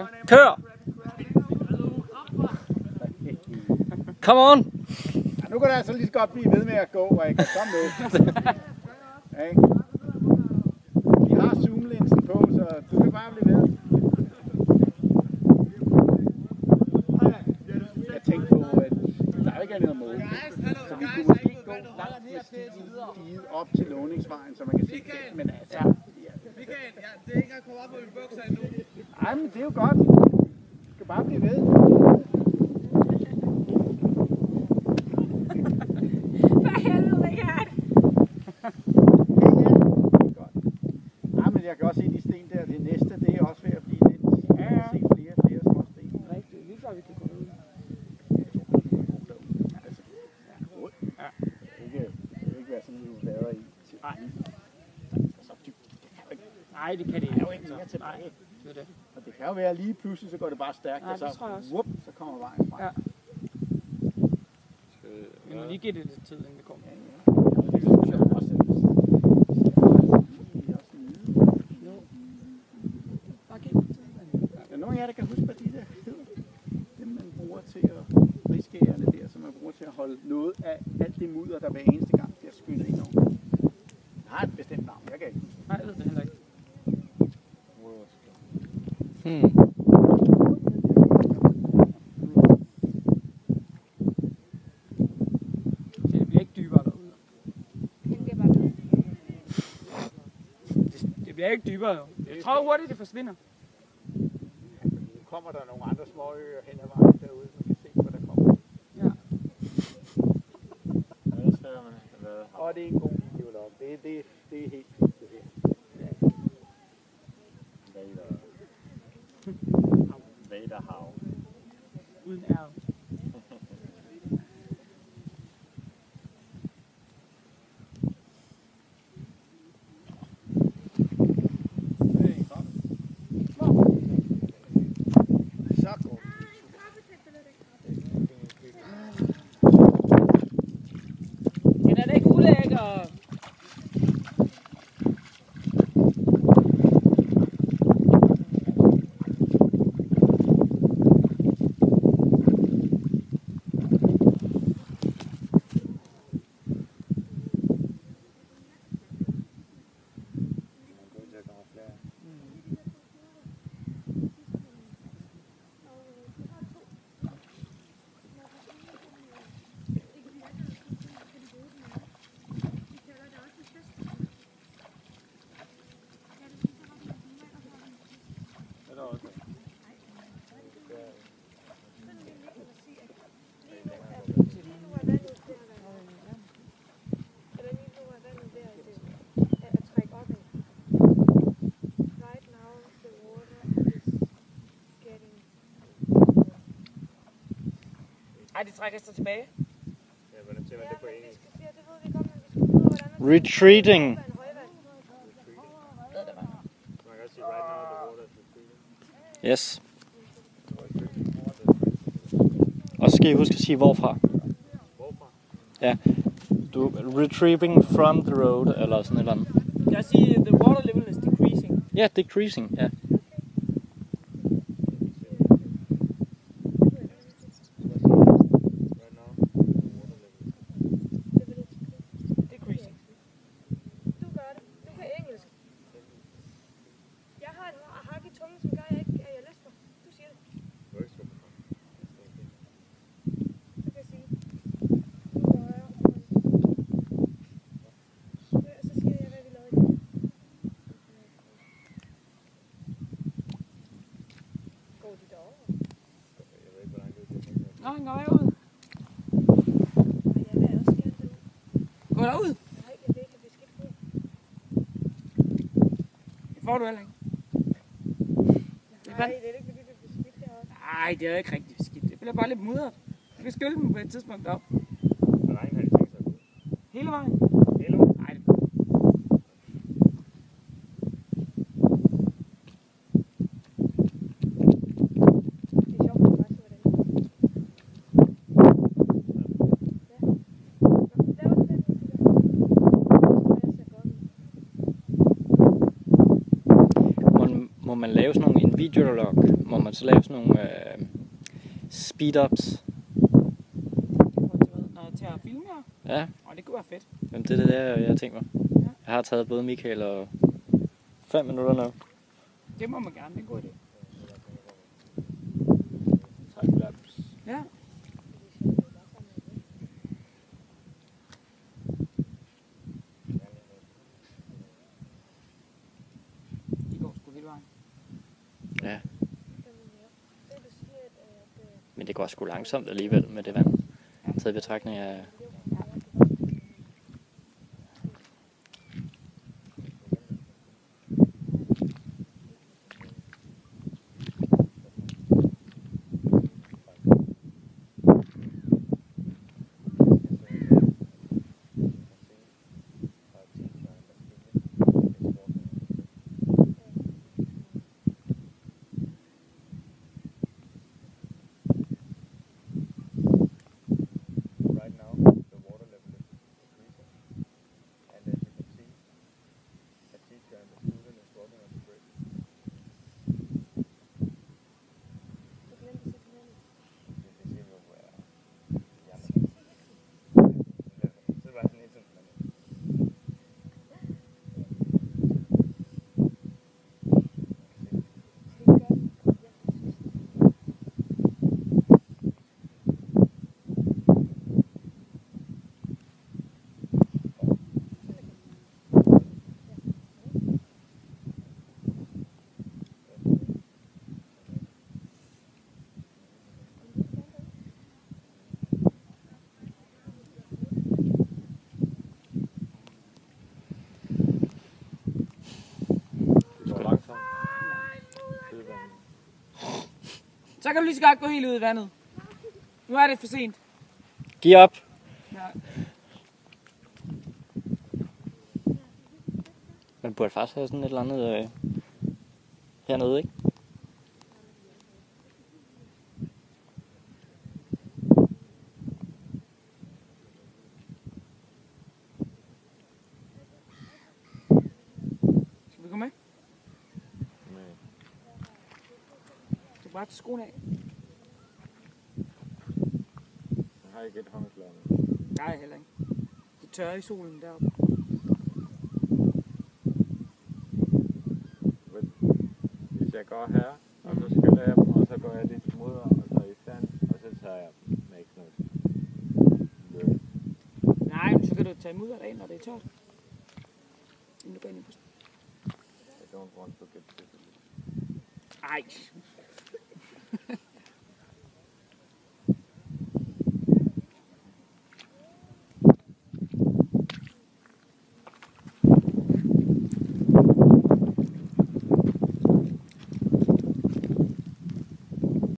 ikke? Kør! Come on! Ja, nu kan det altså lige så godt blive ved med at gå, og jeg kan komme med. Ja, ikke? Vi har zoomlinsen på, så du kan bare blive ved. Jeg tænkte på, at der er ikke andet at måle. Så vi kunne måske gå langt med stiget op til Låningsvejen, så man kan se det. Men altså... Michael, det er ikke engang kommet op på mine bukser endnu. Ej, men det er jo godt. Du skal bare blive ved. For helvede, Richard. Ja, men jeg kan også se de sten der. Det næste, det er også ved at blive lidt. Jeg kan se flere småsten. Rigtigt, lige før vi kan gå ud. Altså, ja. Det vil ikke være sådan, at du lader i. Nej. Så dybt. Nej, det kan det Det er jo ikke. ikke mere tilbage. Det er det. Og det kan jo være lige pludselig, så går det bare stærkt, Ja, og så, det tror jeg også. whoop, så kommer vejen frem. Ja. Vi må lige give det lidt tid, inden vi kommer. Det synes jeg også. Bare giv det tid. Er der nogen af jer, der kan huske, hvad de der hedder? Dem, man bruger til at riskærerne der, som man bruger til at holde noget af alt det mudder, der hver eneste gang bliver skyllet ind over. Jeg har et bestemt navn, jeg kan ikke huske. Nej, jeg ved det heller ikke. Så det bliver ikke dybere derude. Den bliver bare ved. Det bliver ikke dybere jo. Jeg tror hurtigt, det forsvinder. Nu kommer der nogle andre små øer hen ad vejen derude, så vi kan se, hvad der kommer. Ja. Og det er en god video, Lok. Det er helt fint, det her. Vaderhav. Uden ærl. Så går det. Den er da ikke ulækker. Ej, de trækker sig tilbage. Ja, hvordan ser man det på engelsk? Retreating. Man kan også sige right now the water is retreating. Yes. Og så skal I huske at sige hvorfra. Hvorfra? Ja. Du retrieving from the road eller sådan et eller andet. Jeg siger, the water level is decreasing. Ja, decreasing. Ja. Decreasing. Du gør det. Du kan engelsk. Jeg har et hak i tungen, som gør, at jeg ikke er læster. Du siger det. Så kan jeg sige. Nu går jeg. Så siger jeg, hvad vi lavede. Går de derovre? Jeg ved ikke, hvordan det er. Nå, han går herud. Og jeg vil også gerne derud. Gå derud. Nej, jeg vil ikke have beskidt på. Det får du heller ikke. Nej, det er ikke, fordi det er beskidt deroppe. Nej, det er ikke rigtig skidt. Det bliver bare lidt mudret. Du kan skylle dem på et tidspunkt op. Hvor langt har de tænkt sig at gå? Hele vejen. Hele vejen? Nej, det Det er sjovt, at bare se, hvordan det er. Ja. Laver du den musik? Så jeg ser godt ud. Må man lave sådan nogle, en videolog, må man så lave sådan nogle speed-ups? Til at filme her? Ja, Og det kunne være fedt. jamen det er det der, jeg tænker mig. Jeg har taget både Michael og 5 minutter nu. Det må man gerne, det er en god idé. Time-lapse. Ja. De går sgu hele vejen. Ja. Men det går sgu langsomt alligevel med det vand. Taget i betragtning af... Right now, the water level is decreasing, and as you can see, a teacher and a student is walking on the bridge. Det ser jo så var sådan lidt sådan, det går langsomt. Så kan du lige så godt gå helt ud i vandet. Nu er det for sent. Giv op! Ja. Man burde faktisk have sådan et eller andet hernede, ikke? Skal vi gå med? Nej. Du bare tage skoene af. Jeg har ikke et håndklæde. Nej, heller ikke. Det tørrer i solen deroppe. Hvis jeg går her, og så skyller jeg dem, og så går jeg lidt mudder, og så i sand, og så tager jeg dem med ikke noget løb. Nej, men så kan du tage mudderet af, når det er tørt. Inden du går ind i bussen. I don't want to get this. Ej.